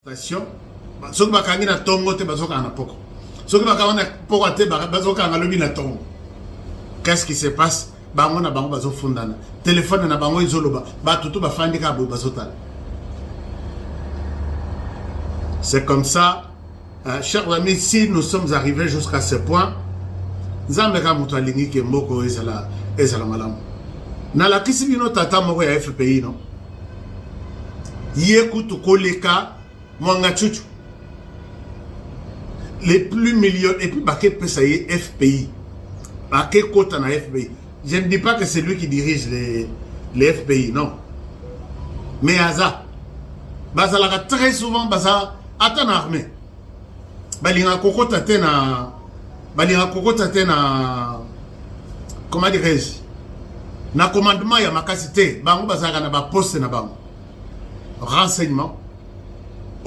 Station, soki bakangi na tongo te bazoka na poko. Soki bakangi na poko te bazoka na lobi na tongo. Qu'est-ce qui se passe? Bango na bango bazo fundana. Téléphone na bango izoloba. Ba tutu ba fandi ka bo bazotala. C'est comme ça, chers amis, si nous sommes arrivés jusqu'à ce point, Nzambe ka mutu alingi ke mboko ezala malamu. Na la kisi bino tata moko ya FPI no. Yeku tukoleka Mwanga Chuchu. Les plus millions, et puis Baké peut ça y est FPI. Baké Kota na FPI. Je ne dis pas que c'est lui qui dirige les FPI, non. Mais Aza, Bazalaka très souvent, Baza, attend armée. Balinga Koko Tatena, comment dirais-je, na commandement ya makasité, Bango Bazaka na ba poste na bango. Renseignement.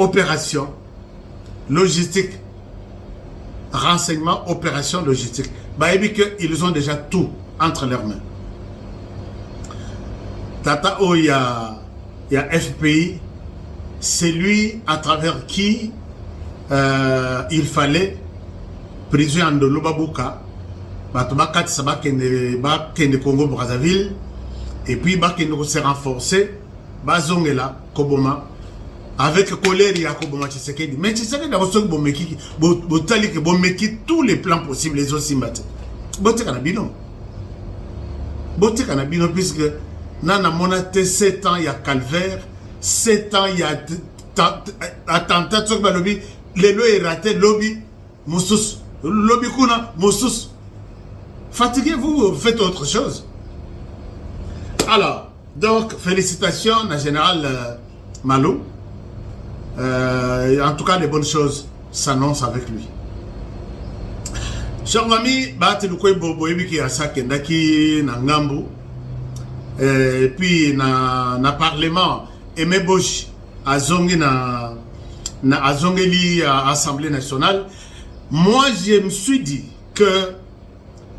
Opération, logistique, renseignement, opération, logistique. Ils ont déjà tout entre leurs mains. Tata O, il y a FPI, c'est lui à travers qui il fallait prison de Lobabuka, Batobakat Sabakende Congo Brazzaville, et puis Bakendo s'est renforcé, Bazongela, Koboma. Avec colère, il y a Koboma Tshisekedi. Mais Tshisekedi a reçu tous les plans possibles, les autres Simbate. Bote Kanabino. Bote Kanabino, puisque Nana Monate, 7 ans, il y a calvaire, 7 ans, il y a attentat, les lois est raté, lobby, Moussous, lobby Kuna, Moussous. Fatiguez-vous, faites autre chose. Alors, donc, félicitations à Général Malou. En tout cas, les bonnes choses s'annoncent avec lui. Chers amis, et puis na parlement Aimé Bosch à Zongeli à Assemblée nationale. Moi, je me suis dit que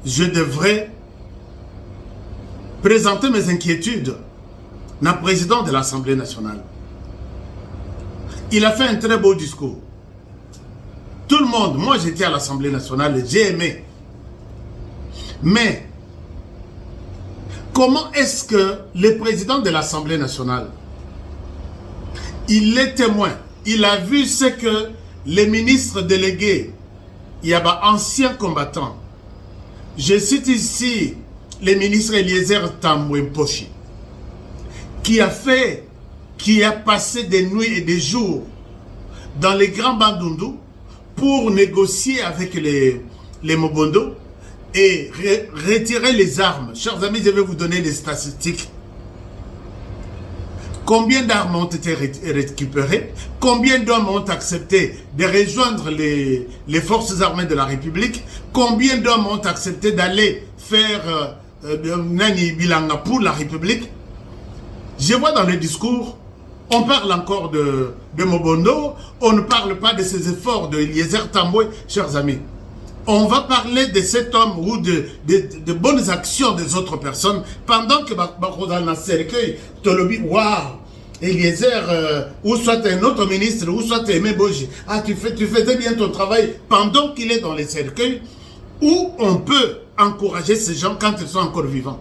je devrais présenter mes inquiétudes na président de l'Assemblée nationale. Il a fait un très beau discours. Tout le monde, moi j'étais à l'Assemblée nationale, j'ai aimé. Mais, comment est-ce que le président de l'Assemblée nationale, il est témoin, il a vu ce que les ministres délégués, il y a anciens combattants, je cite ici le ministre Eliezer Tambwe-Mposhi, qui a passé des nuits et des jours dans les grands Bandundu pour négocier avec les Mobondo et retirer les armes. Chers amis, je vais vous donner des statistiques. Combien d'armes ont été récupérées? Combien d'hommes ont accepté de rejoindre les forces armées de la République? Combien d'hommes ont accepté d'aller faire Nani Bilanga pour la République? Je vois dans les discours, on parle encore de Mobondo, on ne parle pas de ces efforts de Eliezer Tambwe, chers amis. On va parler de cet homme ou de bonnes actions des autres personnes pendant que dans le cercueil, Tolobi, waouh, Eliezer, ou soit un autre ministre, ou soit Aimé Boji, ah, tu faisais bien ton travail pendant qu'il est dans les cercueils, où on peut encourager ces gens quand ils sont encore vivants.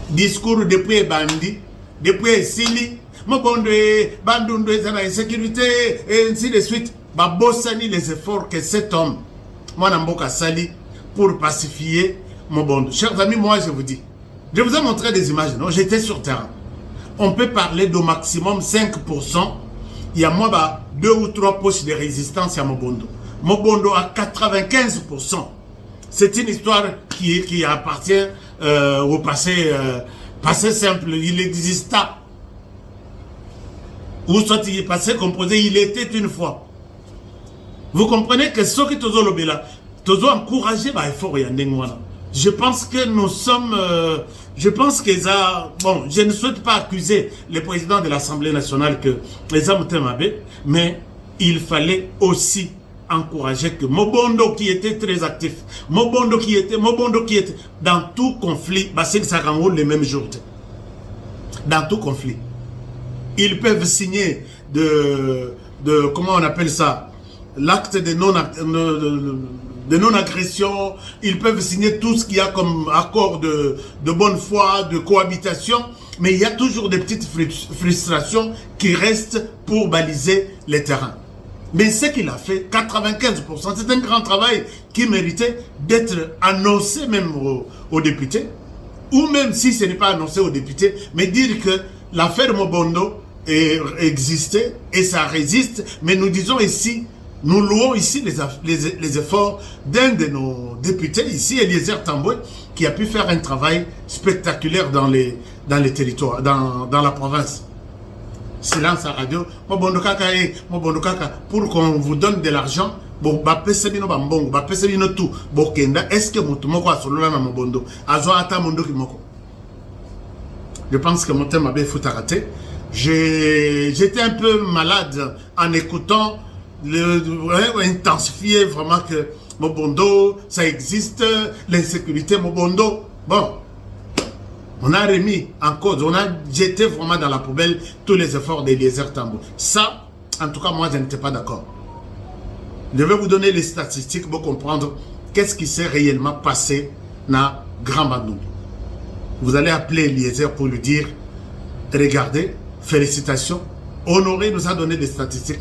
Discours depuis Bandi, depuis Sili, Mobondo, Bandundu, insécurité, et ainsi de suite. Babosani les efforts que cet homme, Mwanamboka Sali, pour pacifier Mobondo. Chers amis, moi je vous dis, je vous ai montré des images, non? J'étais sur terrain. On peut parler d'au maximum 5%. Il y a moi 2 ou 3 poches de résistance à Mobondo. Mobondo à 95%. C'est une histoire qui appartient au passé, passé simple. Il exista. Ou soit il est passé composé, il était une fois. Vous comprenez que ce qui est encouragé par l'effort. Je pense que nous sommes... je pense que ça... Bon, je ne souhaite pas accuser le président de l'Assemblée nationale que les hommes t'aimaient, mais il fallait aussi encourager que Mobondo qui était très actif, Mobondo qui était dans tout conflit, c'est que ça rend les mêmes jours. Dans tout conflit. Ils peuvent signer comment on appelle ça, l'acte de non-agression, ils peuvent signer tout ce qu'il y a comme accord de bonne foi, de cohabitation, mais il y a toujours des petites frustrations qui restent pour baliser les terrains. Mais ce qu'il a fait, 95%, c'est un grand travail qui méritait d'être annoncé même aux députés, ou même si ce n'est pas annoncé aux députés, mais dire que l'affaire Mobondo existait et ça résiste, mais nous disons ici, nous louons ici les efforts d'un de nos députés, ici, Eliezer Tamboué, qui a pu faire un travail spectaculaire dans les territoires, dans la province. Silence à radio, Mobondo Kaka, pour qu'on vous donne de l'argent, bon, bapesebino bambongo, bapesebino tout, bokenda, est-ce que moko asolola na Mobondo, azo ata mondo kimoko. Je pense que mon thème m'avait foutu à rater. J'étais un peu malade en écoutant intensifier vraiment que Mobondo, ça existe, l'insécurité Mobondo. Bon, on a remis en cause, on a jeté vraiment dans la poubelle tous les efforts d'Eliezer Tamboué. Ça, en tout cas, moi, je n'étais pas d'accord. Je vais vous donner les statistiques pour comprendre qu'est-ce qui s'est réellement passé dans Grand Bandundu. Vous allez appeler Eliezer pour lui dire, regardez, félicitations, Honoré nous a donné des statistiques.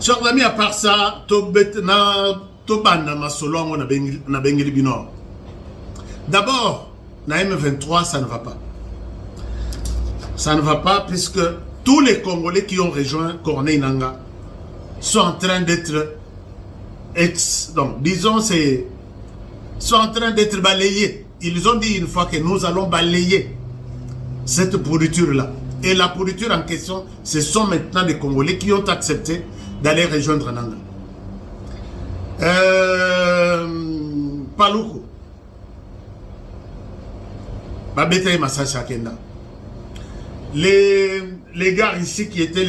Chers amis, à part ça, d'abord, na M23, ça ne va pas. Ça ne va pas puisque tous les Congolais qui ont rejoint Corneille Nangaa sont en train d'être sont en train d'être balayés. Ils ont dit une fois que nous allons balayer cette pourriture-là. Et la pourriture en question, ce sont maintenant des Congolais qui ont accepté d'aller rejoindre Nangaa. Paluku. Babeta Massa Chakenda. Les gars ici qui étaient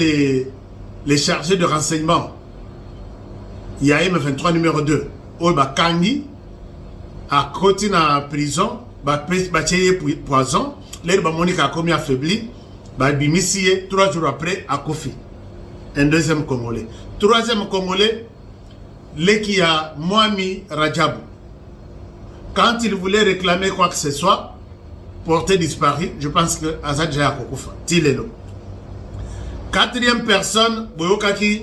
les chargés de renseignement, il y a M23 numéro 2, Oba Kangi, à côté de la prison, poison, l'air Monica a commis affaibli, bimissié 3 jours après à Kofi. Un deuxième Congolais. Troisième Congolais, les qui a Moami Rajabou. Quand il voulait réclamer quoi que ce soit, porté disparu, je pense que Azad Jaya Kokufa, Tilelo. Quatrième personne, Boyokaki,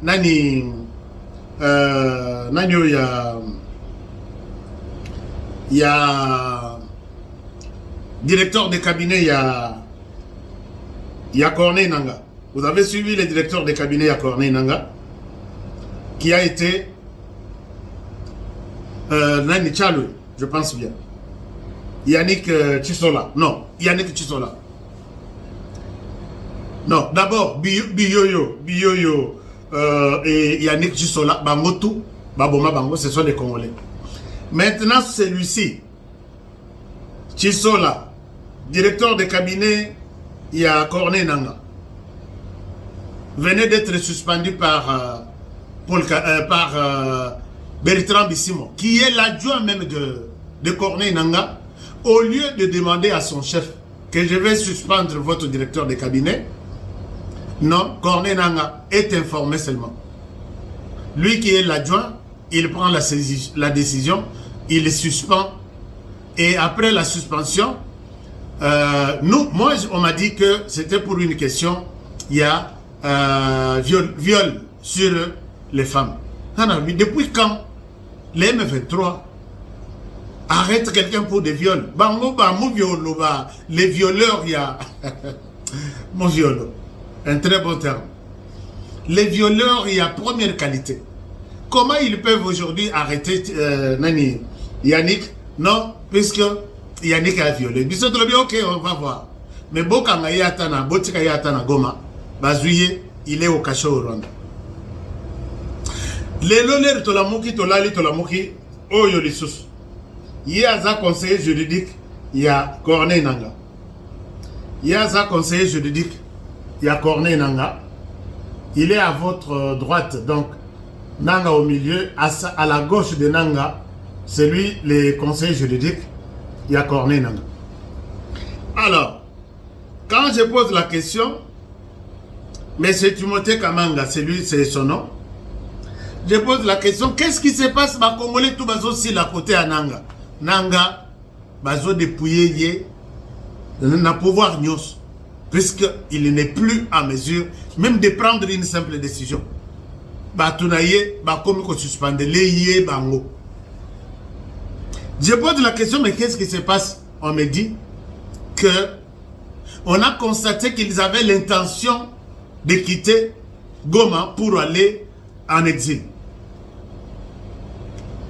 Nani, il y a directeur de cabinet, il y a Corneille Nangaa. Vous avez suivi le directeur de cabinet à Corneille Nangaa, qui a été Nani Chalou, je pense bien. Yannick Chisola. Non, Yannick Chisola. Non, d'abord, Biyoyo et Yannick Chisola, Bangotu, Baboma Bango, ce sont des Congolais. Maintenant, celui-ci, Chisola, directeur de cabinet, il y a Corneille Nangaa, venait d'être suspendu par Bertrand Bissimo, qui est l'adjoint même de Corneille Nangaa. Au lieu de demander à son chef que je vais suspendre votre directeur de cabinet, non, Corneille Nangaa est informé seulement. Lui qui est l'adjoint, il prend la décision, il suspend. Et après la suspension, moi, on m'a dit que c'était pour une question, il y a viol sur les femmes. Depuis quand les M23 arrête quelqu'un pour des viols? Les violeurs, il y a... Mon violo, un très bon terme. Les violeurs, il y a première qualité. Comment ils peuvent aujourd'hui arrêter Yannick? Non, puisque Yannick a violé. Ok, on va voir. Mais Bokanga Yatana, Botika Yatana Goma, Bazouye, il est au cachot au Rwanda. Les lolers Tolamuki, Tolali Tolamuki, Oyo Lissus. Il y a un conseiller juridique, il y a Corneille Nangaa. Il y a un conseiller juridique, il y a Corneille Nangaa. Il est à votre droite, donc Nangaa au milieu. À la gauche de Nangaa, c'est lui, les conseillers juridiques, il y a Corneille Nangaa. Alors, quand je pose la question, Mais c'est Timothée Kamanga, c'est lui, c'est son nom. Je pose la question, qu'est-ce qui se passe? Les Congolais, tout bazo si la côté à Nanga. Nanga, bazo dépouiller yé, n'a pouvoir nyos, puisqu'il n'est plus en mesure, même de prendre une simple décision. Batounaye, comme qu'on suspende les yé bango. Je pose la question, mais qu'est-ce qui se passe? On me dit que on a constaté qu'ils avaient l'intention de quitter Goma pour aller en exil.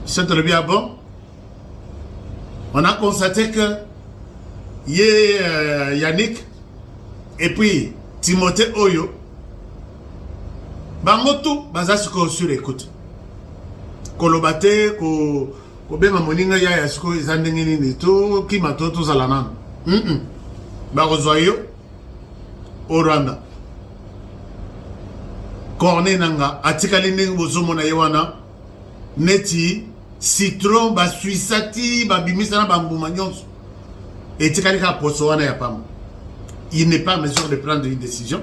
C'est très bien bon. On a constaté que Yannick et puis Timothée Oyo, Bangoto, Bazasiko sur écoute. Kolobate, Kobema Moninga Yasko, Zandengini, tout, Kimato, tout Zalanan. Barozoyo, au Rwanda. Corne Nanga, Atikaline, Wozomona Yawana, Neti, Citron, Basuisati, Babimisana, Bamboumagnon, et Tikalika Posoana Yapam. Il n'est pas en mesure de prendre une décision.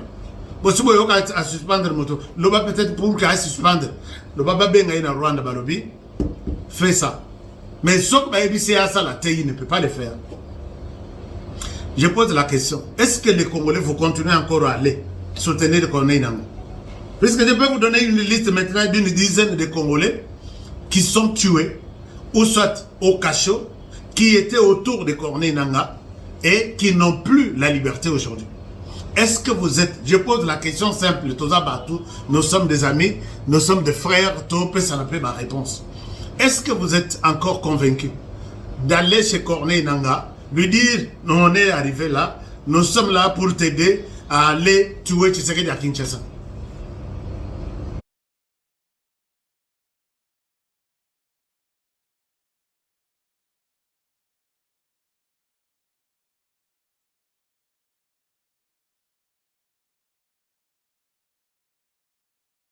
Possible à suspendre le moto. L'Oba peut-être pour qu'à suspendre. L'Oba Benga in Rwanda Balobi fait ça. Mais sauf que c'est à ça la TI ne peut pas le faire. Je pose la question. Est-ce que les Congolais vont continuer encore à aller soutenir le Corneille Nango? Puisque je peux vous donner une liste maintenant d'une dizaine de Congolais qui sont tués, ou soit au cachot, qui étaient autour de Corneille Nanga et qui n'ont plus la liberté aujourd'hui. Est-ce que vous êtes, je pose la question simple, nous sommes des amis, nous sommes des frères, tout peut s'en appeler ma réponse. Est-ce que vous êtes encore convaincu d'aller chez Corneille Nanga, lui dire, on est arrivé là, nous sommes là pour t'aider à aller tuer Tshisekedi à Kinshasa?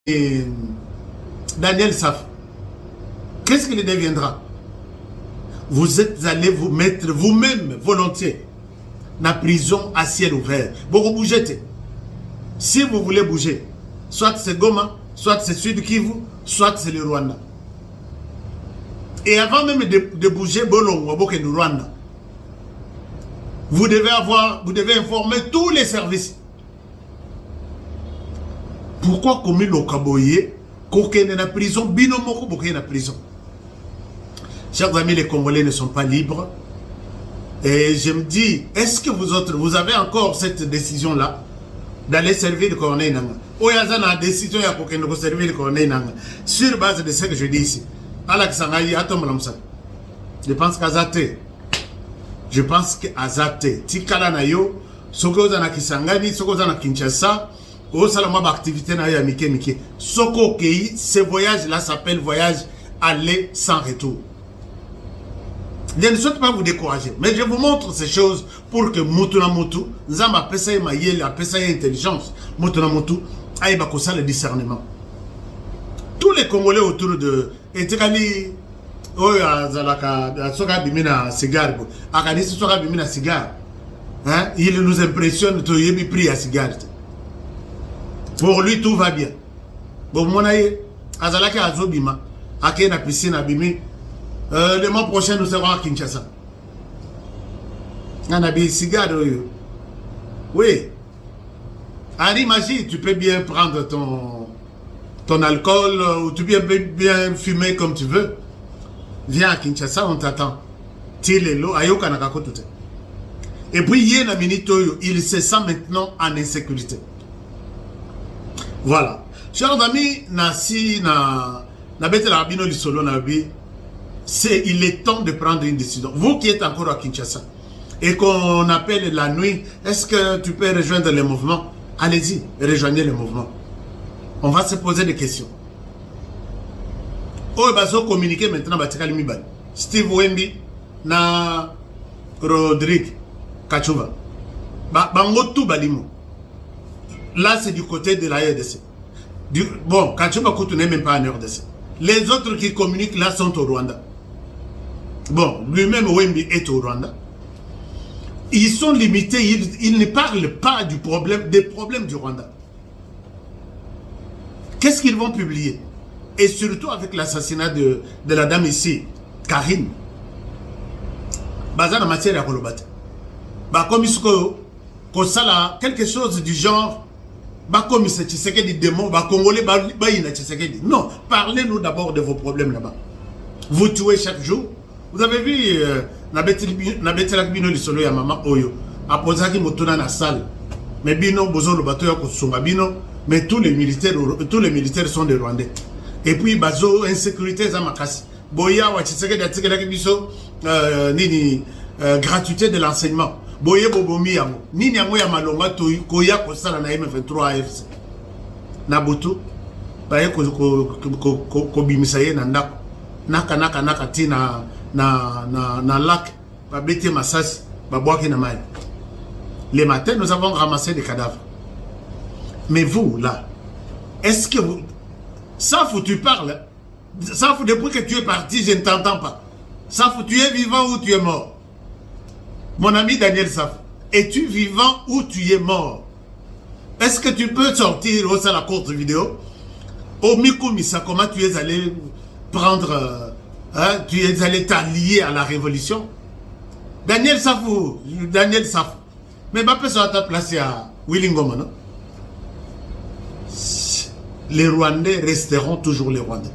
Et Daniel Saf, qu'est-ce qu'il deviendra? Vous êtes allé vous mettre vous-même volontiers dans la prison à ciel ouvert. Vous bougez. Si vous voulez bouger, soit c'est Goma, soit c'est Sud Kivu, soit c'est le Rwanda. Et avant même de bouger Bolongo, Rwanda, vous devez informer tous les services. Pourquoi comme le Kaboye, qu'aucun est en prison, binomoko est en prison? Chers amis, les Congolais ne sont pas libres. Et je me dis, est-ce que vous avez encore cette décision-là d'aller servir le Corneille Nanga? Ou il y a une décision de servir le Corneille Nanga sur base de ce que je dis ici. Je pense qu'Azate. Je pense qu'Azate. Tikala na yo, soko na Kisangani, soko na Kinshasa, au salama d'activité na ya mike mike. Soko kei, ce voyage-là s'appelle voyage aller sans retour. Je ne souhaite pas vous décourager, mais je vous montre ces choses pour que Mutuna Mutu, Nzamba Pesa Mayel, Pesa Intelligence, Mutuna Mutu, aille bakosa le discernement. Tous les Congolais autour de Etikali, Soka Bimina cigare, Akadisi Soka Bimina cigare, il nous impressionne, tu y pris à cigare. Pour lui, tout va bien. Bon, mon aïe, Azalaki Azobima, Ake na piscine à Bimi. Le mois prochain, nous serons à Kinshasa. On a des cigares. Oui. Henri Magie, tu peux bien prendre ton alcool ou tu peux bien fumer comme tu veux. Viens à Kinshasa, on t'attend. Et puis, il se sent maintenant en insécurité. Voilà. Chers amis, il est temps de prendre une décision. Vous qui êtes encore à Kinshasa et qu'on appelle la nuit, est-ce que tu peux rejoindre le mouvement? Allez-y, rejoignez le mouvement. On va se poser des questions. Oh, bah, so communiquer maintenant, bah, Steve Wemby, na Rodrigue Kachuva. Bah, bangotu balimo. Là, c'est du côté de la RDC. Bon, Kachuva Koutou n'est même pas en RDC. Les autres qui communiquent là sont au Rwanda. Bon, lui-même, Wemby est au Rwanda. Ils sont limités, ils ne parlent pas des problèmes du Rwanda. Qu'est-ce qu'ils vont publier? Et surtout avec l'assassinat de la dame ici, Karine. Bazana matière à Kolobate. Bah comme il ça quelque chose du genre, bah comme il s'est dit démon, bah congolais, bah il n'a dit. Non, parlez-nous d'abord de vos problèmes là-bas. Vous tuez chaque jour. Vous avez vu Nabetela Bino Lisolo ya maman Oyo, Aposaki Motona na salle. Mais Bino Bozo le bateau ya Kosunga Bino, mais tous les militaires sont des Rwandais. Et puis Bazo insécurité za makasi. Boya wa Tshisekedi atikela biso nini gratuité de l'enseignement. Boye bobomi yango. Nini yango ya malonga to koya kosala na M23 AFC. Na butu baye ko bimisa ye na ndako. Naka ti na lac, ba bete masasi, ba boaki na mai. Les matins, nous avons ramassé des cadavres. Mais vous, là, est-ce que vous... Ça, faut tu parles. Ça, faut depuis que tu es parti, je ne t'entends pas. Ça, faut tu es vivant ou tu es mort. Mon ami Daniel Saf, es-tu vivant ou tu es mort? Est-ce que tu peux sortir au sein de la courte vidéo? Au Mikumisa, comment tu es allé prendre... tu es allé t'allier à la révolution? Daniel Safou, Daniel Safou. Mais pas sur ta place à Willingoma, non? Les Rwandais resteront toujours les Rwandais.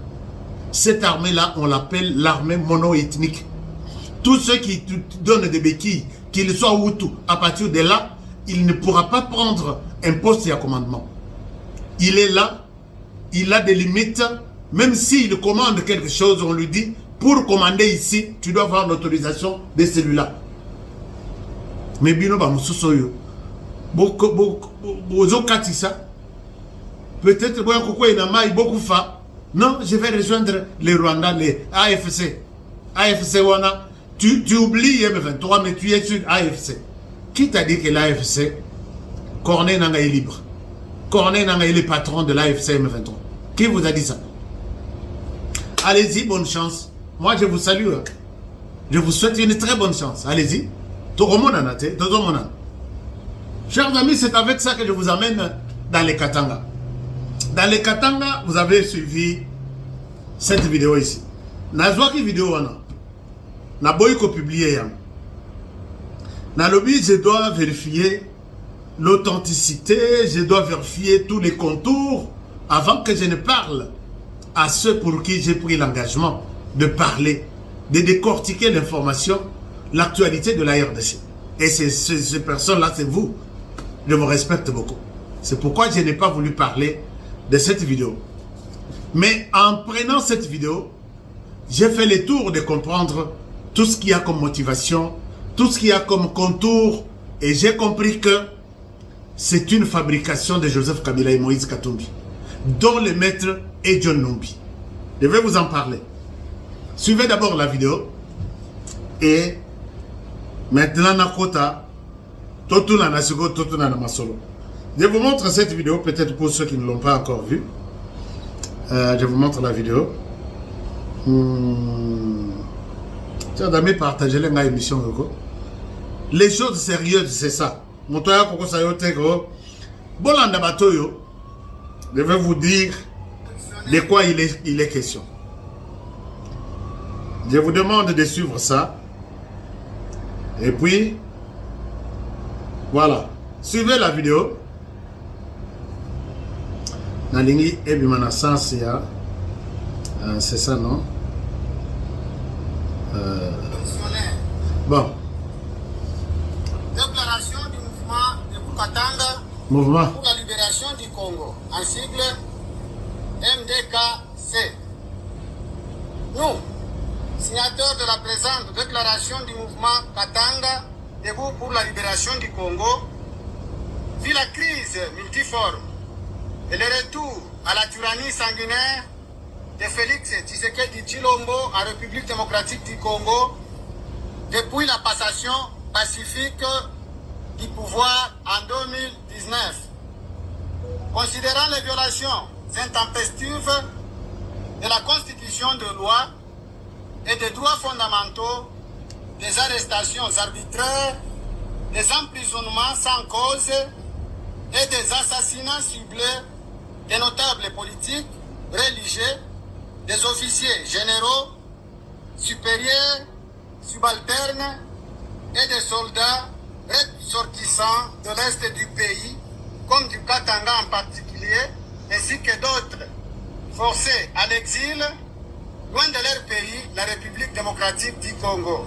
Cette armée-là, on l'appelle l'armée mono-ethnique. Tous ceux qui te donnent des béquilles, qu'ils soient Hutu, à partir de là, il ne pourra pas prendre un poste et un commandement. Il est là, il a des limites. Même s'il commande quelque chose, on lui dit, pour commander ici, tu dois avoir l'autorisation de celui-là. Mais bino ba mususoyo. Bozo katisa. Peut-être beaucoup fa. Non, je vais rejoindre les Rwandais, les AFC. AFC wana. Tu oublies M23, mais tu es sur AFC. Qui t'a dit que l'AFC, Corneille Nanga est libre? Corneille Nanga est le patron de l'AFC M23. Qui vous a dit ça? Allez-y, bonne chance. Moi, je vous salue. Je vous souhaite une très bonne chance. Allez-y. Chers amis, c'est avec ça que je vous amène dans les Katanga. Dans les Katanga, vous avez suivi cette vidéo ici. Nazwaki vidéo wana. Na boyko publié yam. Na lobby, je dois vérifier l'authenticité, je dois vérifier tous les contours avant que je ne parle à ceux pour qui j'ai pris l'engagement de parler, de décortiquer l'information, l'actualité de la RDC. Et ces personnes-là, c'est vous. Je vous respecte beaucoup. C'est pourquoi je n'ai pas voulu parler de cette vidéo. Mais en prenant cette vidéo, j'ai fait le tour de comprendre tout ce qu'il y a comme motivation, tout ce qu'il y a comme contour, et j'ai compris que c'est une fabrication de Joseph Kabila et Moïse Katumbi, dont le maître est John Numbi. Je vais vous en parler. Suivez d'abord la vidéo, et maintenant, Nakota, Totuna Nasigo, Totuna Namasolo. Je vous montre cette vidéo, peut-être pour ceux qui ne l'ont pas encore vue. Je vous montre la vidéo. Tiens, d'amis, partagez-les dans l'émission. Les choses sérieuses, c'est ça. Montoya Koko Sayotego. Bolanda Batoyo. Je vais vous dire de quoi il est question. Je vous demande de suivre ça. Et puis, voilà. Suivez la vidéo. Nalingi Ebimana Sansia. C'est ça, non? Bon. Déclaration du mouvement de Bukatanga Mouvement pour la libération du Congo, en sigle MDKC. Nous, signataires de la présente déclaration du mouvement Katanga, debout pour la libération du Congo, vu la crise multiforme et le retour à la tyrannie sanguinaire de Félix Tshisekedi Tshilombo en République démocratique du Congo, depuis la passation pacifique du pouvoir en 2019. Considérant les violations intempestives de la Constitution de loi et des droits fondamentaux, des arrestations arbitraires, des emprisonnements sans cause et des assassinats ciblés des notables politiques, religieux, des officiers généraux, supérieurs, subalternes et des soldats ressortissants de l'Est du pays, comme du Katanga en particulier, ainsi que d'autres forcés à l'exil, loin de leur pays, la République démocratique du Congo.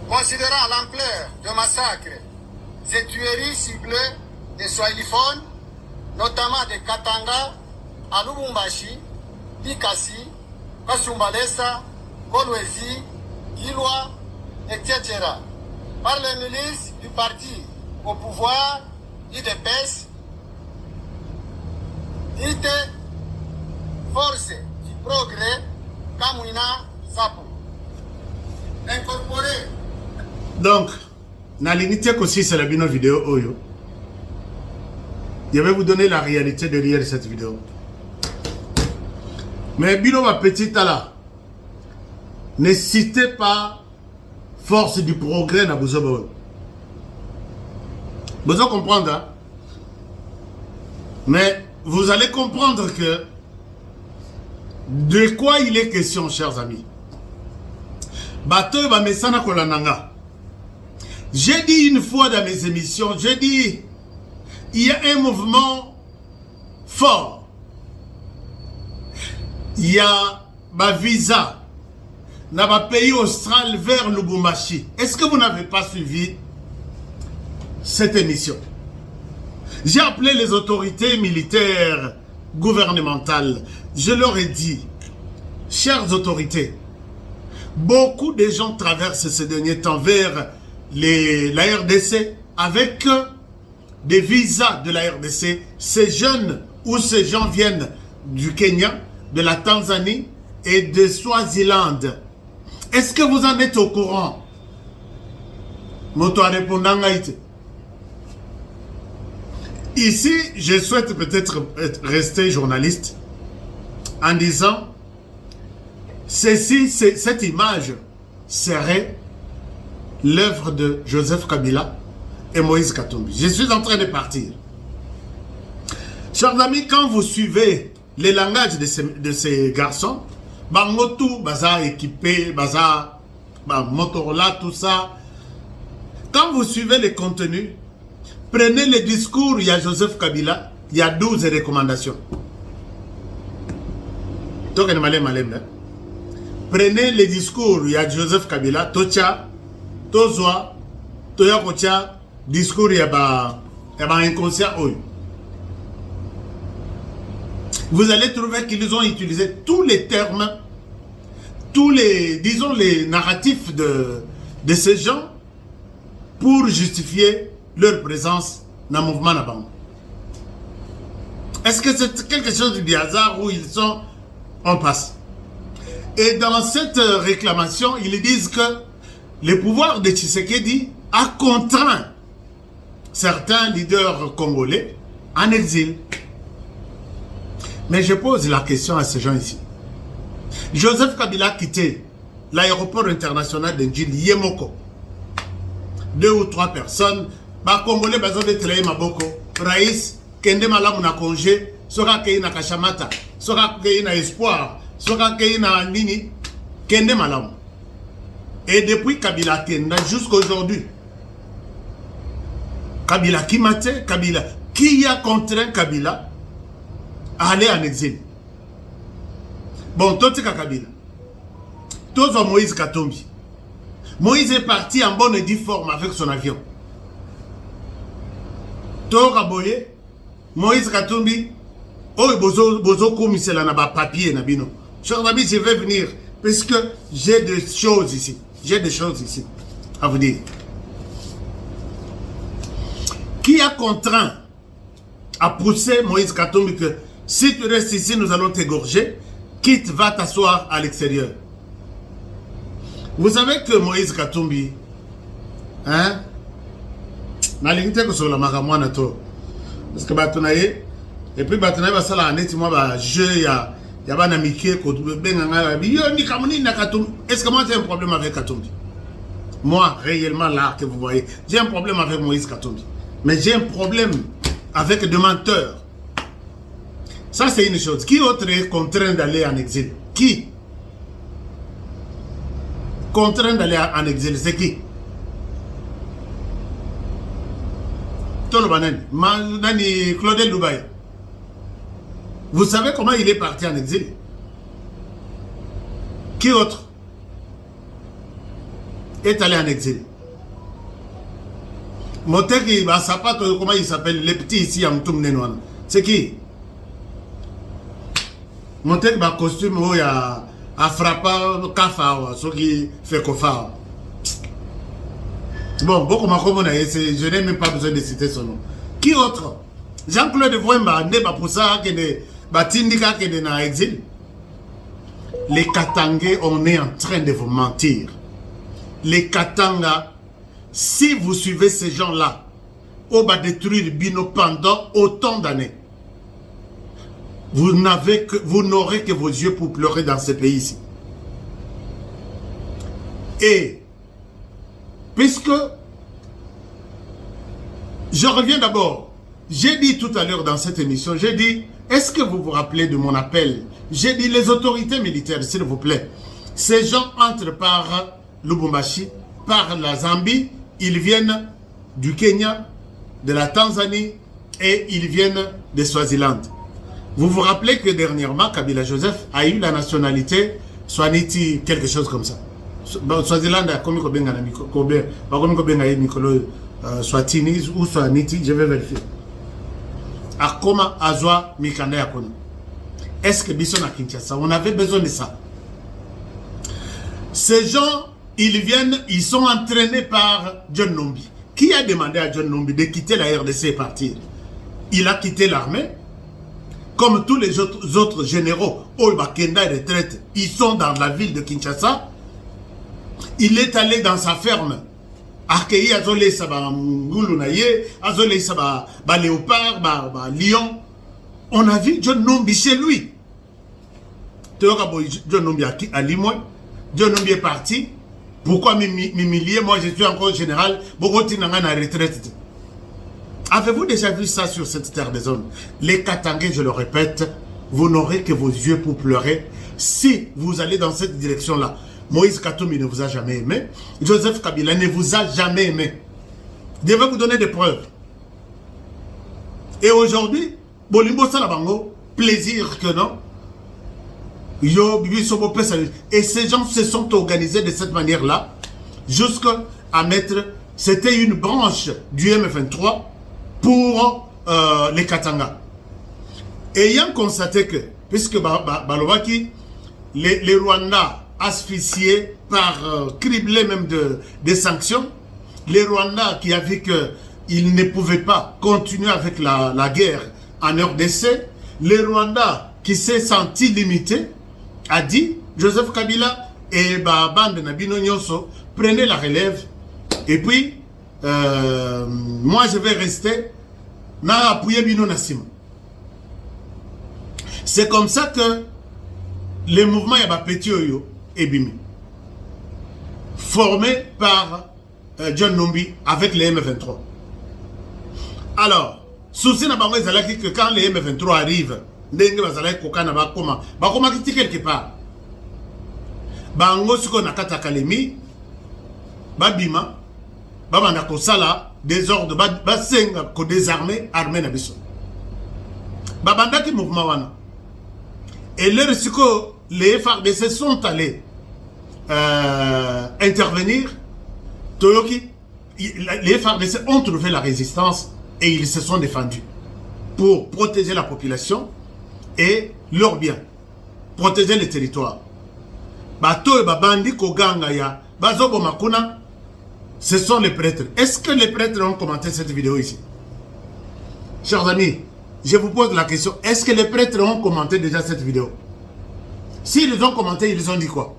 Considérant l'ampleur de massacres et tueries ciblées des Swahiliphones, notamment de Katanga, à Lubumbashi, Likasi, Kasumbalesa, Kolwezi, Gilwa, etc. par les milices du parti au pouvoir, IDPS, IT, Force du Progrès, Kamwina, Sapo. Incorporé. Donc, dans l'unité aussi, c'est la vidéo Oyo. Je vais vous donner la réalité derrière cette vidéo. Mais Bino ma petite là, ne citez pas force du progrès dans Bozobo. Vous allez comprendre, hein? Mais vous allez comprendre que de quoi il est question, chers amis. Bateau va me sana kolananga. J'ai dit une fois dans mes émissions, j'ai dit, il y a un mouvement fort. Il y a ma visa dans ma pays austral vers Lubumbashi. Est-ce que vous n'avez pas suivi cette émission? J'ai appelé les autorités militaires gouvernementales. Je leur ai dit, chères autorités, beaucoup de gens traversent ces derniers temps vers la RDC avec des visas de la RDC. Ces jeunes ou ces gens viennent du Kenya, de la Tanzanie et de Swaziland. Est-ce que vous en êtes au courant? Moto a répondant. Ici, je souhaite peut-être rester journaliste en disant cette image serait l'œuvre de Joseph Kabila et Moïse Katumbi. Je suis en train de partir. Chers amis, quand vous suivez les langages de ces garçons, Bangotou, Baza équipé, Baza, Motorola, tout ça, quand vous suivez les contenus, prenez le discours, il y a Joseph Kabila, il y a 12 recommandations. Prenez le discours, il y a Joseph Kabila, Tocha, Tozwa, Toyakocha, discours, il y a inconscient. Vous allez trouver qu'ils ont utilisé tous les termes, tous les, disons, les narratifs de ces gens pour justifier leur présence dans le mouvement Nabango. Est-ce que c'est quelque chose du hasard où ils sont en passe? Et dans cette réclamation, ils disent que le pouvoir de Tshisekedi a contraint certains leaders congolais en exil. Mais je pose la question à ces gens ici. Joseph Kabila a quitté l'aéroport international de Njili, Yemoko. 2 ou 3 personnes, ba Congolais besoin de travailler Maboko, Raïs, Kende Malamu na congé, Sora Kei na Kachamata, Sora Kei na Espoir, Sora Kei na Nini, Kende Malamu. Et depuis Kabila Kenda jusqu'à aujourd'hui, Kabila qui mate, Kabila, qui a contraint Kabila à aller en exil? Bon, Totika Kabila, Tozo Moïse Katumbi. Moïse est parti en bonne et due forme avec son avion. Tora Boye, Moïse Katumbi, oh, bozo komisela na ba papier na bino. Chers amis, je vais venir parce que j'ai des choses ici. J'ai des choses ici à vous dire. Qui a contraint à pousser Moïse Katumbi que si tu restes ici, nous allons t'égorger, quitte, va t'asseoir à l'extérieur. Vous savez que Moïse Katumbi, hein, na limité que sur la maramouana to, parce que batonaye, et puis batonaye va sala aneti moi ba jeu ya ba na miké ko benga yo ni kamoni na Katumbi. Est-ce que moi j'ai un problème avec Katumbi? Moi réellement là que vous voyez, j'ai un problème avec Moïse Katumbi, mais j'ai un problème avec des menteurs Ça, c'est une chose. Qui autre est contraint d'aller en exil? Qui? Contraint d'aller en exil, c'est qui? Nani Claudel Dubaï. Vous savez comment il est parti en exil? Qui autre est allé en exil? Moteki Basapato, comment il s'appelle? Les petits ici à Mtumnenouan. C'est qui? Moteki ba costume où il y a frappa Kafa, ce qui fait Kofa. Bon, beaucoup je n'ai même pas besoin de citer son nom. Qui autre? Jean-Claude Vouemba, Neba Poussa, qui est Batindika, qui est dans l'exil. Les Katangais, on est en train de vous mentir. Les Katanga, si vous suivez ces gens-là, on va détruire Bino pendant autant d'années. Vous n'aurez que vos yeux pour pleurer dans ce pays-ci. Et puisque je reviens d'abord, j'ai dit tout à l'heure dans cette émission, j'ai dit, est-ce que vous vous rappelez de mon appel? J'ai dit, les autorités militaires, s'il vous plaît, ces gens entrent par Lubumbashi, par la Zambie, ils viennent du Kenya, de la Tanzanie et ils viennent de Swaziland. Vous vous rappelez que dernièrement, Kabila Joseph a eu la nationalité Swaniti, quelque chose comme ça. Swaziland a commis Swatini ou Swaniti, je vais vérifier. Akoma Azwa Mikanda Yakona. Est-ce que Bisson a Kinshasa? On avait besoin de ça. Ces gens, ils viennent, ils sont entraînés par John Numbi. Qui a demandé à John Numbi de quitter la RDC et partir? Il a quitté l'armée. Comme tous les autres généraux, Olbakenda et retraite, ils sont dans la ville de Kinshasa. Il est allé dans sa ferme. Accueilli Azolé Saba Ngulunaye, Azolé Saba Léopard, Lion. On a vu John Numbi chez lui. John Numbi à Limoy. John Numbi est parti. Pourquoi m'humilier? Moi, je suis encore général. Bogoti Nanga na retraite. Avez-vous déjà vu ça sur cette terre des hommes? Les Katangais, je le répète, vous n'aurez que vos yeux pour pleurer si vous allez dans cette direction-là. Moïse Katumbi ne vous a jamais aimé. Joseph Kabila ne vous a jamais aimé. Je vais vous donner des preuves. Et aujourd'hui, Bolimbo Salabango, plaisir que non. Et ces gens se sont organisés de cette manière-là, jusqu'à mettre, c'était une branche du M23 pour les Katanga. Ayant constaté que, puisque Balobaki, les Rwandais asphyxiés par, criblés même des sanctions, les Rwandais qui avaient qu'ils ne pouvaient pas continuer avec la guerre en RDC, les Rwandais qui s'est senti limités, a dit, Joseph Kabila et Bande Nabino Nyonso, prenez la relève, et puis, moi je vais rester na appuyer Bino Nassim. C'est comme ça que les mouvements Yabapeti Oyo et Bimi, formés par John Numbi avec les M23. Alors, souci na bango ezalaki que quand les M23 arrivent, ndenge bazalaki kokana bakoma kiti quelque part. Bango siko na kata Kalemi, babima, babanda kosala désordre, basenga ko désarmer armée na biso. Babanda ki mouvement wana. Et les siko les FARDC sont allés intervenir. Toyoki, les FARDC ont trouvé la résistance et ils se sont défendus pour protéger la population et leurs biens, protéger les territoires. Bato et babandi koganga ya bazobo makuna, ce sont les prêtres. Est-ce que les prêtres ont commenté cette vidéo ici? Chers amis, je vous pose la question, est-ce que les prêtres ont commenté déjà cette vidéo? S'ils ont commenté, ils ont dit quoi?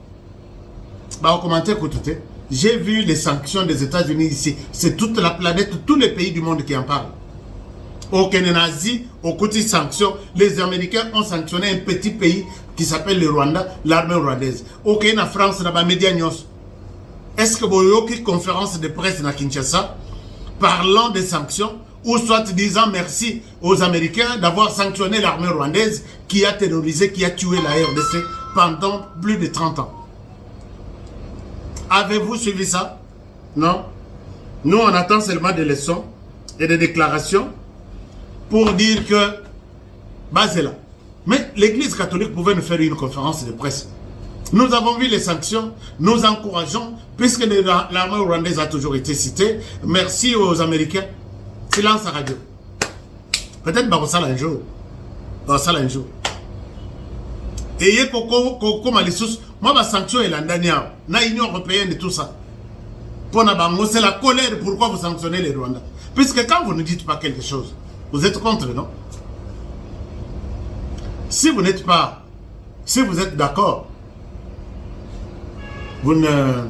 Bah, on commenté écoutez, j'ai vu les sanctions des États-Unis ici. C'est toute la planète, tous les pays du monde qui en parlent. Au Kenya, au côté sanctions, les Américains ont sanctionné un petit pays qui s'appelle le Rwanda, l'armée rwandaise. Au Kenya, France, là-bas, média news. Est-ce que vous avez une conférence de presse à Kinshasa parlant des sanctions ou soit disant merci aux Américains d'avoir sanctionné l'armée rwandaise qui a terrorisé, qui a tué la RDC pendant plus de 30 ans. Avez-vous suivi ça? Non? Nous, on attend seulement des leçons et des déclarations pour dire que, bah c'est là. Mais l'Église catholique pouvait nous faire une conférence de presse. Nous avons vu les sanctions, nous encourageons, puisque l'armée rwandaise a toujours été citée. Merci aux Américains. Silence à radio. Peut-être que ça un jour. Ça un jour. Et il y a comme les sous, moi, ma sanction est la dernière. Na Union européenne et tout ça. C'est la colère. Pourquoi vous sanctionnez les Rwandais? Puisque quand vous ne dites pas quelque chose, vous êtes contre, non? Si vous n'êtes pas, si vous êtes d'accord, vous ne...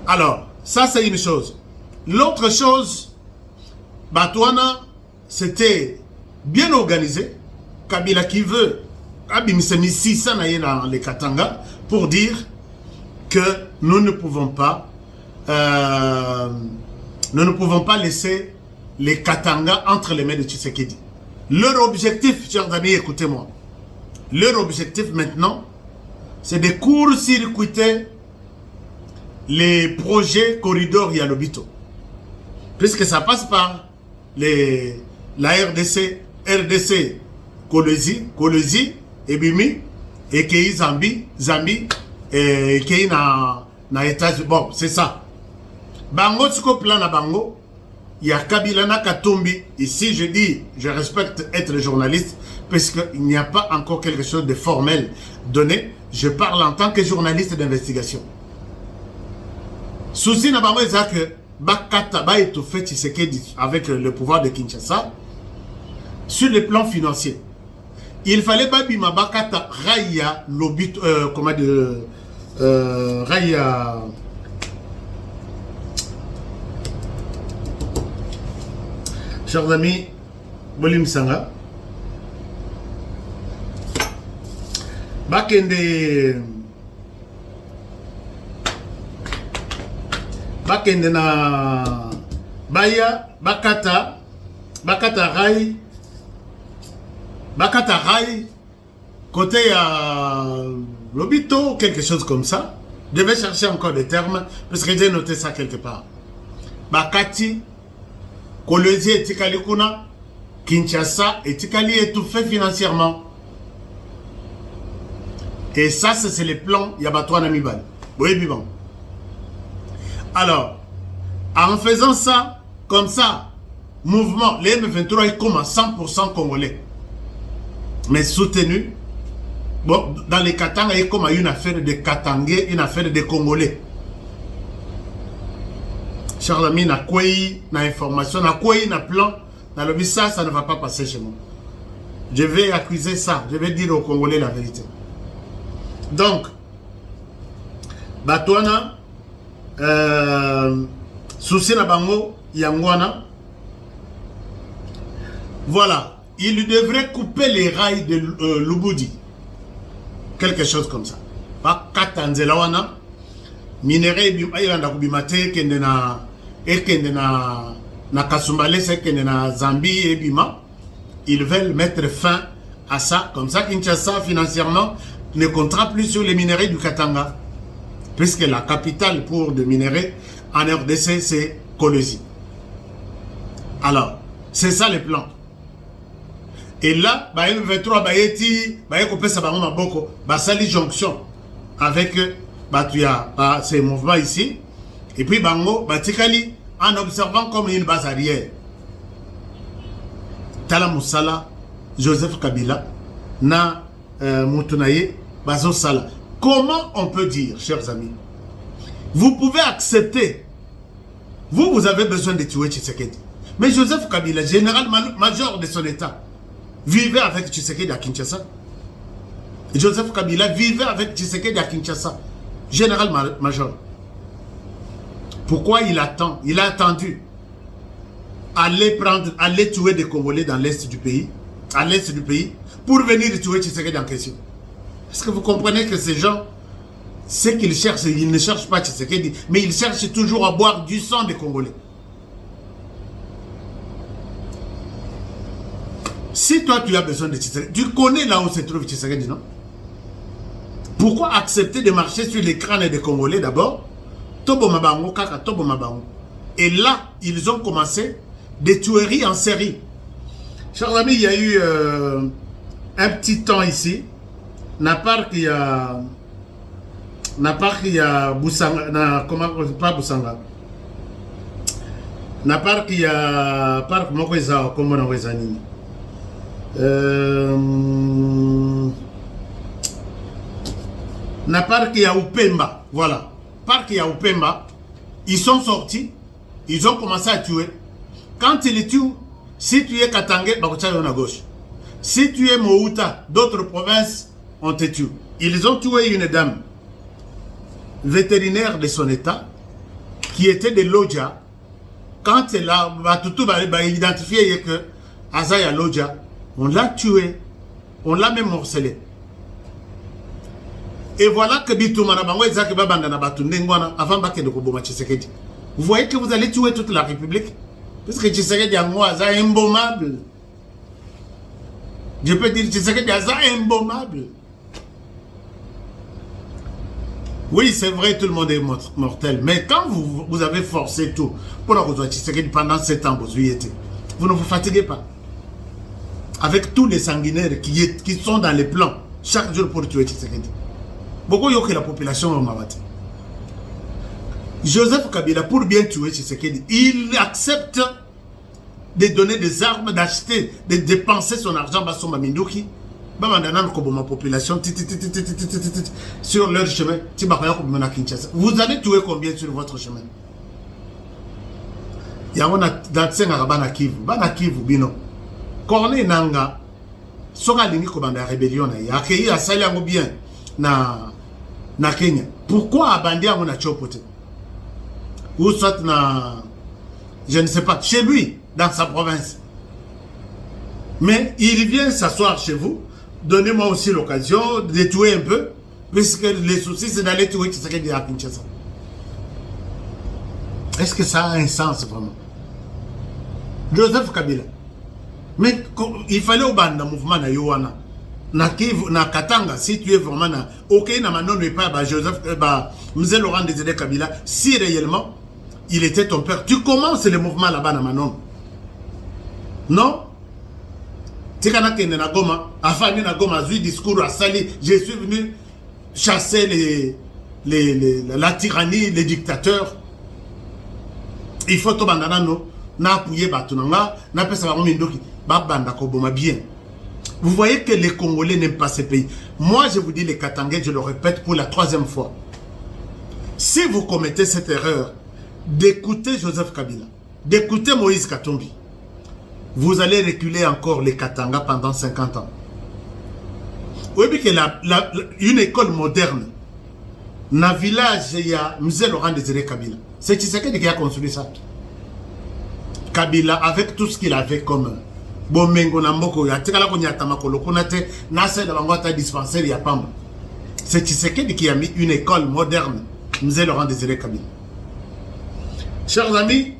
Alors, ça c'est une chose. L'autre chose, Batouana, c'était bien organisé. Kabila qui veut, Abimsemi ça dans les Katanga, pour dire que nous ne pouvons pas laisser les Katanga entre les mains de Tshisekedi. Leur objectif, chers amis, écoutez-moi. Leur objectif maintenant, c'est de court-circuiter les projets corridors Yalobito. Puisque ça passe par la RDC, Kolwezi, Ebimi, et Kei Zambie, et Kei na États-Unis. Bon, c'est ça. Bango, tsuko plan na bango, il y a Kabila na Katumbi. Ici, je dis, je respecte être journaliste, parce qu'il n'y a pas encore quelque chose de formel donné. Je parle en tant que journaliste d'investigation. Souci na bango, c'est que Bakata ba étouffé Tshisekedi avec le pouvoir de Kinshasa sur le plan financier. Il fallait Babima Bakata Raya Lobito, comment dire, Raya. Chers amis, Bolim Sanga, Bakende na Baya, Bakata Rai, côté à Lobito, quelque chose comme ça. Je vais chercher encore des termes, parce que j'ai noté ça quelque part. Bakati, Kolwezi et Tikali Kuna, Kinshasa et Tikali étouffé financièrement. Et ça, c'est les plans Yabatouana Mibal. Oui, vivant. Alors, en faisant ça, comme ça, mouvement, les M23 est comme à 100% congolais. Mais soutenu, bon, dans les Katanga, il y a comme une affaire de Katangais, une affaire de Congolais. Chers amis, na quoi na information, na quoi na plan, na le ça ne va pas passer chez moi. Je vais accuser ça, je vais dire aux Congolais la vérité. Donc, Batouana, souci na bango, Yangwana, voilà, il devrait couper les rails de Lubudi. Quelque chose comme ça. Pas Katanzelawana, minerai ayanda kubimate kende na Kasumbale se kende na Zambie et Bima. Ils veulent mettre fin à ça. Comme ça, Kinshasa financièrement ne comptera plus sur les minerais du Katanga. Puisque la capitale pour de minerais en RDC, c'est Kolwezi. Alors, c'est ça le plan. Et là, M23 couper sa maboko, sali jonction avec ces mouvements ici. Et puis bango batikali en observant comme une base arrière. Tala Moussala, Joseph Kabila, na Moutunaye, Bazo Sala. Comment on peut dire, chers amis, vous pouvez accepter, vous avez besoin de tuer Tshisekedi. Mais Joseph Kabila, général-major de son état, vivait avec Tshisekedi à Kinshasa. Joseph Kabila vivait avec Tshisekedi à Kinshasa. Général-major. Pourquoi il attend? Il a attendu aller tuer des Congolais dans l'est du pays, à l'est du pays, pour venir tuer Tshisekedi en question. Est-ce que vous comprenez que ces gens, ce qu'ils cherchent, ils ne cherchent pas Tshisekedi, mais ils cherchent toujours à boire du sang des Congolais. toi tu as besoin de Tshisekedi, tu connais là où se trouve Tshisekedi, non? Pourquoi accepter de marcher sur les crânes des Congolais d'abord? Tobo Mabango, Kaka, Tobo Mabango. Et là, ils ont commencé des tueries en série. Chers amis, il y a eu un petit temps ici. N'a pas qu'il y a Boussanga, comment, pas Boussanga. N'a pas qu'il y a parc Mokweza, comme on a Wezani. N'a pas qu'il y a Upemba, voilà. Parc qu'il y a Upemba, ils sont sortis, ils ont commencé à tuer. Quand ils les tuent, si tu es Katangé, Bakoutchayon à gauche. Si tu es Mouta, d'autres provinces, on te tue. Ils ont tué une dame vétérinaire de son état qui était de Lodja. Quand elle a identifié que Azaya Lodja, on l'a tué, on l'a même morcelé. Et voilà que vous voyez que vous allez tuer toute la République. Parce que Tshisekedi est imbommable. Je peux dire Tshisekedi est imbommable. Oui, c'est vrai, tout le monde est mortel. Mais quand vous avez forcé tout pour la rejoindre Tshisekedi pendant 7 ans, vous ne vous fatiguez pas. Avec tous les sanguinaires qui sont dans les plans, chaque jour pour tuer Tshisekedi. Beaucoup y'ont que la population en Mabati. Joseph Kabila, pour bien tuer Tshisekedi, il accepte de donner des armes, d'acheter, de dépenser son argent à son Mamindouki. Ma population sur leur chemin. Vous allez tuer combien sur votre chemin? Il y a un Banakivu, Banakivu, Bino. Corné Nanga, Sora Liniko Banda rébellion, il y a accueilli à Saliango bien na Kenya. Pourquoi abandonner à mon chopote? Ou soit na, je ne sais pas, chez lui, dans sa province. Mais il vient s'asseoir chez vous. Donnez-moi aussi l'occasion de tuer un peu, puisque les soucis, c'est d'aller tuer Tshisekedi à Kinshasa. Est-ce que ça a un sens vraiment? Joseph Kabila. Mais il fallait au ban dans le mouvement na Yowana. Na Katanga, si tu es vraiment na. Ok, na manon n'est pas Joseph, Mzé Laurent Désiré Kabila, si réellement il était ton père. Tu commences le mouvement là-bas na manon. Non? Tikana kene na Goma, afani na Goma, zui discours à Sali, je suis venu chasser la tyrannie, les dictateurs. Il faut to bandana no, na appuyer batunanga, na pesa ba mindoki, ba banda ko boma bien. Vous voyez que les Congolais n'aiment pas ces pays. Moi, je vous dis les Katangais, je le répète pour la 3e fois. Si vous commettez cette erreur d'écouter Joseph Kabila, d'écouter Moïse Katumbi, vous allez reculer encore les Katanga pendant 50 ans. Vous voyez que une école moderne, dans le village, il y a Mzé Laurent Désiré Kabila. C'est Tshisekedi qui a construit ça. Kabila, avec tout ce qu'il avait comme c'est Tshisekedi qui a mis une école moderne. Mzé Laurent Désiré Kabila. Chers amis,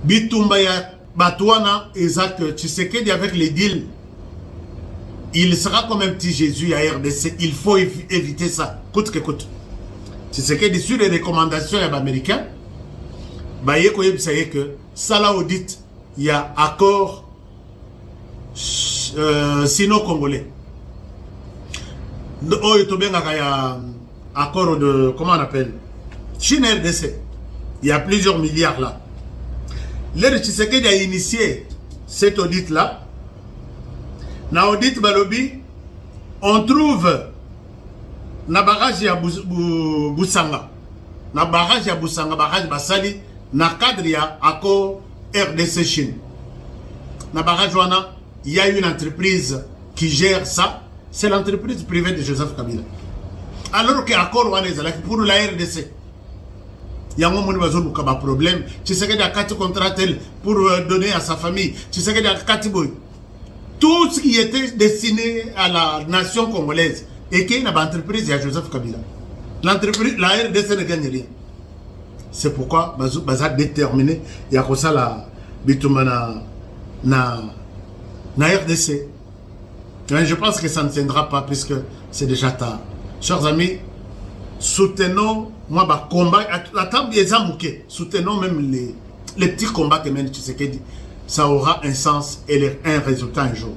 Bitumbaya Batouana et Zach Tshisekedi avec les deals, il sera comme un petit Jésus à RDC. Il faut éviter ça, coûte que coûte. Tshisekedi sur les recommandations américaines, que Salah audit, il y a accord sino-congolais. Il y a accord de, comment on appelle, Chine RDC. Il y a plusieurs milliards là. L'air Tshisekedi a initié cet audit-là. Dans l'audit Balobi, on trouve na barrage ya Boussanga. Na barrage ya Boussanga, barrage Basali, na cadre ya accord RDC Chine. Na barrage Wana, il y a une entreprise qui gère ça. C'est l'entreprise privée de Joseph Kabila. Alors que l'accord Wana est pour la RDC. Il y a un problème. Tu sais qu'il y a 4 contrats pour donner à sa famille. Tu sais qu'il y a 4 boys. Tout ce qui était destiné à la nation congolaise et qui est une entreprise, il y a Joseph Kabila. L'entreprise, la RDC ne gagne rien. C'est pourquoi Baza déterminé, il y a comme ça la bitumana na RDC. Mais je pense que ça ne tiendra pas puisque c'est déjà tard. Chers amis, soutenons, moi, bah, combat, la table des amouqués, soutenons même les petits combats que mène Tshisekedi. Ça aura un sens et un résultat un jour.